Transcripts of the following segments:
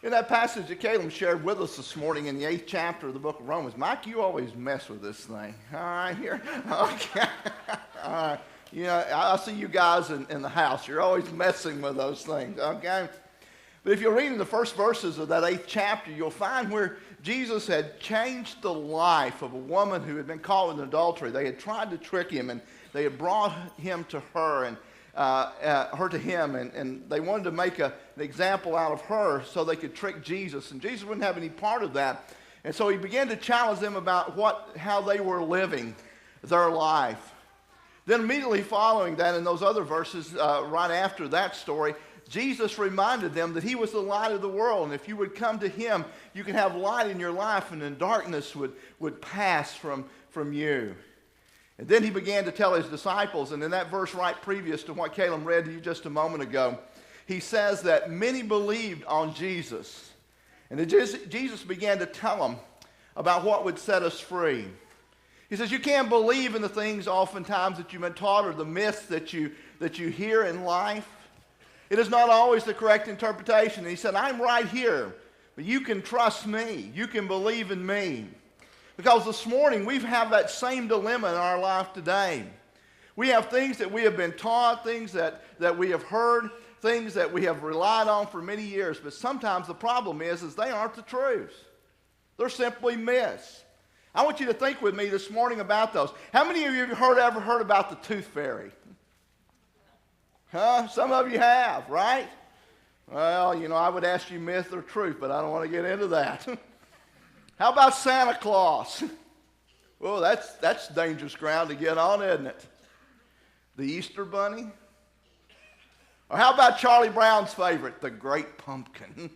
In that passage that Caleb shared with us this morning in the 8th chapter of the book of Romans, Mike, you always mess with this thing. All right, here? Okay. All right. You know, I see you guys in the house. You're always messing with those things, okay? But if you're reading the first verses of that 8th chapter, you'll find where Jesus had changed the life of a woman who had been caught in adultery. They had tried to trick him, and they had brought him to her, and her to him, and they wanted to make an example out of her so they could trick Jesus, and Jesus wouldn't have any part of that. And so he began to challenge them about how they were living their life. Then immediately following that, in those other verses right after that story, Jesus reminded them that he was the light of the world, and if you would come to him, you can have light in your life, and then darkness would pass from you. And then he began to tell his disciples, and in that verse right previous to what Caleb read to you just a moment ago, he says that many believed on Jesus. And Jesus began to tell them about what would set us free. He says, you can't believe in the things oftentimes that you've been taught or the myths that you hear in life. It is not always the correct interpretation. And he said, I'm right here, but you can trust me. You can believe in me. Because this morning, we have that same dilemma in our life today. We have things that we have been taught, things that we have heard, things that we have relied on for many years. But sometimes the problem is they aren't the truth. They're simply myths. I want you to think with me this morning about those. How many of you have ever heard about the tooth fairy? Huh? Some of you have, right? Well, you know, I would ask you myth or truth, but I don't want to get into that. How about Santa Claus? Well, that's dangerous ground to get on, isn't it? The Easter Bunny? Or how about Charlie Brown's favorite, the Great Pumpkin?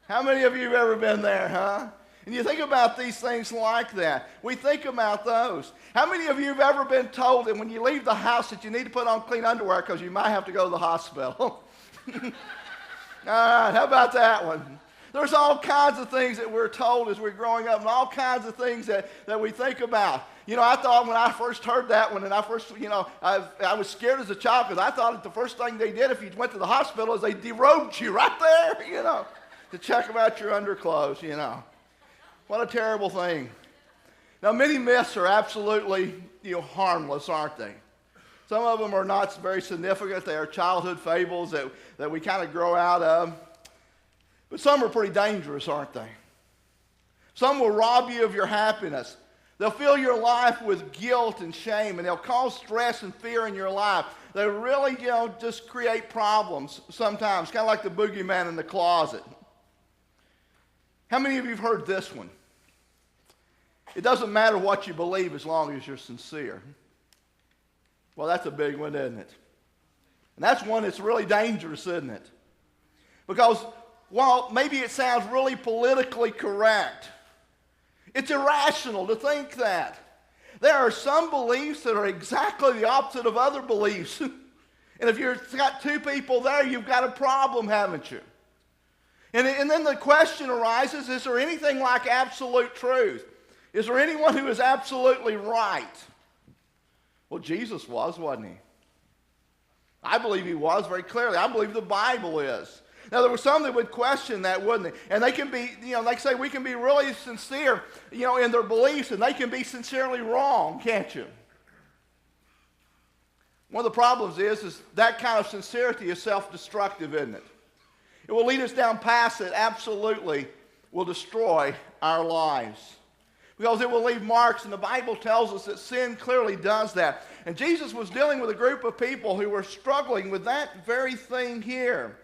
How many of you have ever been there, huh? And you think about these things like that. We think about those. How many of you have ever been told that when you leave the house that you need to put on clean underwear because you might have to go to the hospital? All right, how about that one? There's all kinds of things that we're told as we're growing up, and all kinds of things that we think about. You know, I thought when I first heard that one, and I was scared as a child because I thought that the first thing they did if you went to the hospital is they derobed you right there, you know, to check about your underclothes, you know. What a terrible thing. Now, many myths are absolutely, harmless, aren't they? Some of them are not very significant. They are childhood fables that we kind of grow out of. But some are pretty dangerous, aren't they? Some will rob you of your happiness. They'll fill your life with guilt and shame, and they'll cause stress and fear in your life. They really, just create problems sometimes, kind of like the boogeyman in the closet. How many of you have heard this one? It doesn't matter what you believe as long as you're sincere. Well, that's a big one, isn't it? And that's one that's really dangerous, isn't it? Because while maybe it sounds really politically correct, it's irrational to think that. There are some beliefs that are exactly the opposite of other beliefs. And if you've got two people there, you've got a problem, haven't you? And then the question arises, is there anything like absolute truth? Is there anyone who is absolutely right? Well, Jesus was, wasn't he? I believe he was very clearly. I believe the Bible is. Now, there were some that would question that, wouldn't they? And they can be, like say, we can be really sincere, in their beliefs, and they can be sincerely wrong, can't you? One of the problems is that kind of sincerity is self-destructive, isn't it? It will lead us down paths that absolutely will destroy our lives. Because it will leave marks, and the Bible tells us that sin clearly does that. And Jesus was dealing with a group of people who were struggling with that very thing here.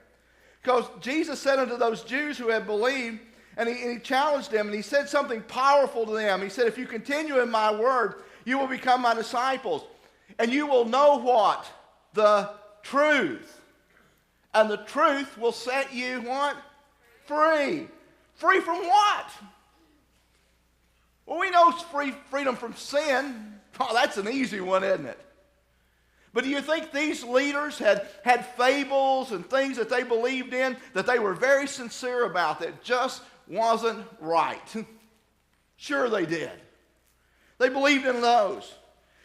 Because Jesus said unto those Jews who had believed, and he challenged them, and he said something powerful to them. He said, if you continue in my word, you will become my disciples. And you will know what? The truth. And the truth will set you what? Free. Free from what? Well, we know it's freedom from sin. Oh, that's an easy one, isn't it? But do you think these leaders had fables and things that they believed in that they were very sincere about that just wasn't right? Sure they did. They believed in those.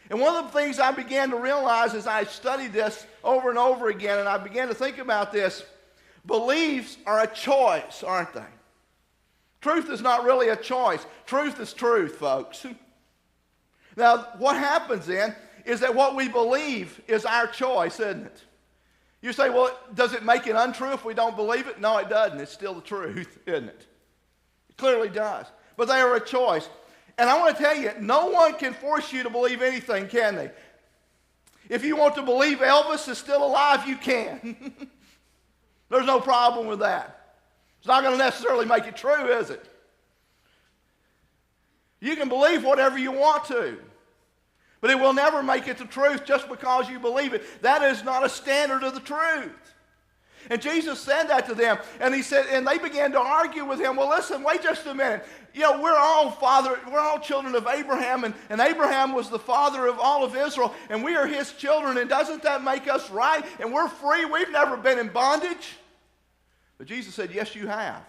And one of the things I began to realize as I studied this over and over again, and I began to think about this, Beliefs are a choice, aren't they? Truth is not really a choice. Truth is truth, folks. Now, what happens then is that what we believe is our choice, isn't it? You say, well, does it make it untrue if we don't believe it? No, it doesn't. It's still the truth, isn't it? It clearly does. But they are a choice. And I want to tell you, no one can force you to believe anything, can they? If you want to believe Elvis is still alive, you can. There's no problem with that. It's not going to necessarily make it true, is it? You can believe whatever you want to, but it will never make it the truth just because you believe it. That is not a standard of the truth. And Jesus said that to them, and he said, and they began to argue with him. Well, listen, wait just a minute. You know, we're all children of Abraham, and Abraham was the father of all of Israel, and we are his children, and doesn't that make us right? And we're free. We've never been in bondage. But Jesus said, yes, you have.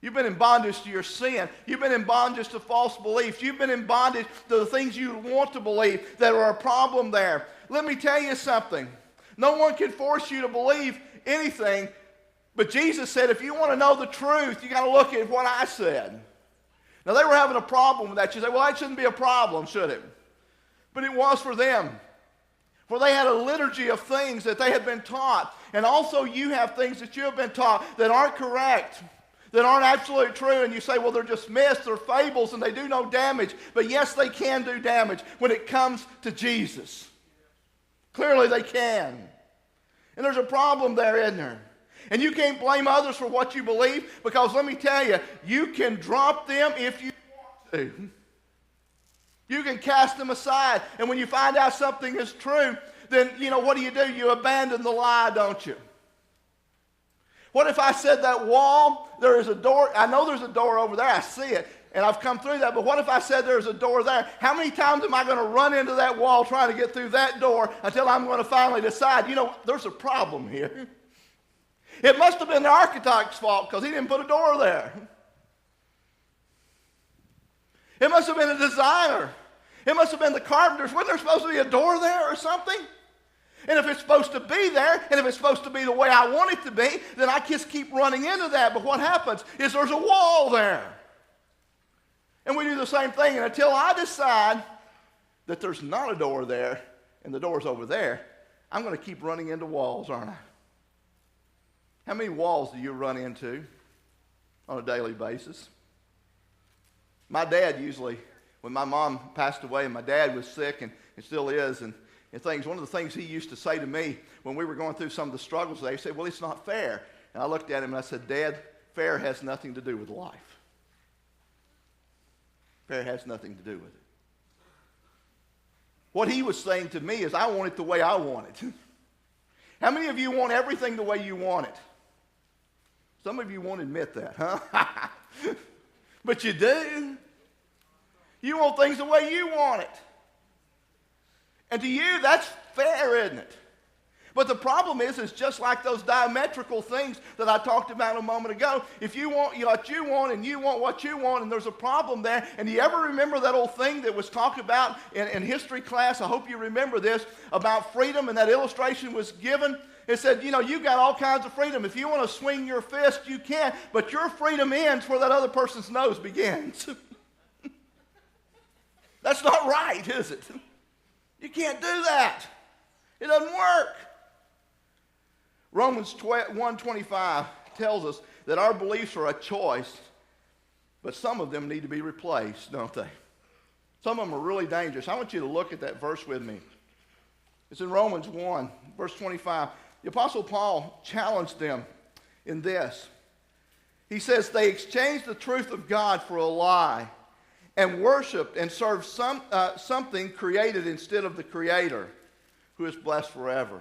You've been in bondage to your sin. You've been in bondage to false beliefs. You've been in bondage to the things you want to believe that are a problem there. Let me tell you something. No one can force you to believe anything, but Jesus said, if you want to know the truth, you got to look at what I said. Now, they were having a problem with that. You say, well, that shouldn't be a problem, should it? But it was for them. For they had a liturgy of things that they had been taught. And also you have things that you have been taught that aren't correct, that aren't absolutely true. And you say, well, they're just myths, they're fables, and they do no damage. But yes, they can do damage when it comes to Jesus. Clearly they can. And there's a problem there, isn't there? And you can't blame others for what you believe, because let me tell you, you can drop them if you want to. You can cast them aside. And when you find out something is true, then, what do? You abandon the lie, don't you? What if I said that wall, there is a door? I know there's a door over there. I see it. And I've come through that. But what if I said there's a door there? How many times am I going to run into that wall trying to get through that door until I'm going to finally decide, there's a problem here. It must have been the architect's fault because he didn't put a door there. It must have been a designer. It must have been the carpenters. Wasn't there supposed to be a door there or something? And if it's supposed to be there, and if it's supposed to be the way I want it to be, then I just keep running into that. But what happens is there's a wall there. And we do the same thing. And until I decide that there's not a door there and the door's over there, I'm going to keep running into walls, aren't I? How many walls do you run into on a daily basis? My dad usually, when my mom passed away and my dad was sick and still is, and things, one of the things he used to say to me when we were going through some of the struggles, he said, well, it's not fair. And I looked at him and I said, Dad, fair has nothing to do with life. Fair has nothing to do with it. What he was saying to me is, I want it the way I want it. How many of you want everything the way you want it? Some of you won't admit that, huh? But you do. You want things the way you want it. And to you, that's fair, isn't it? But the problem is, it's just like those diametrical things that I talked about a moment ago. If you want what you want and you want what you want, and there's a problem there, and do you ever remember that old thing that was talked about in history class? I hope you remember this, about freedom, and that illustration was given. It said, you've got all kinds of freedom. If you want to swing your fist, you can, but your freedom ends where that other person's nose begins. That's not right, is it? You can't do that. It doesn't work. Romans 1:25 tells us that our beliefs are a choice, but some of them need to be replaced, don't they? Some of them are really dangerous. I want you to look at that verse with me. It's in Romans 1, verse 25. The Apostle Paul challenged them in this. He says, they exchanged the truth of God for a lie and worshiped and served something created instead of the Creator, who is blessed forever.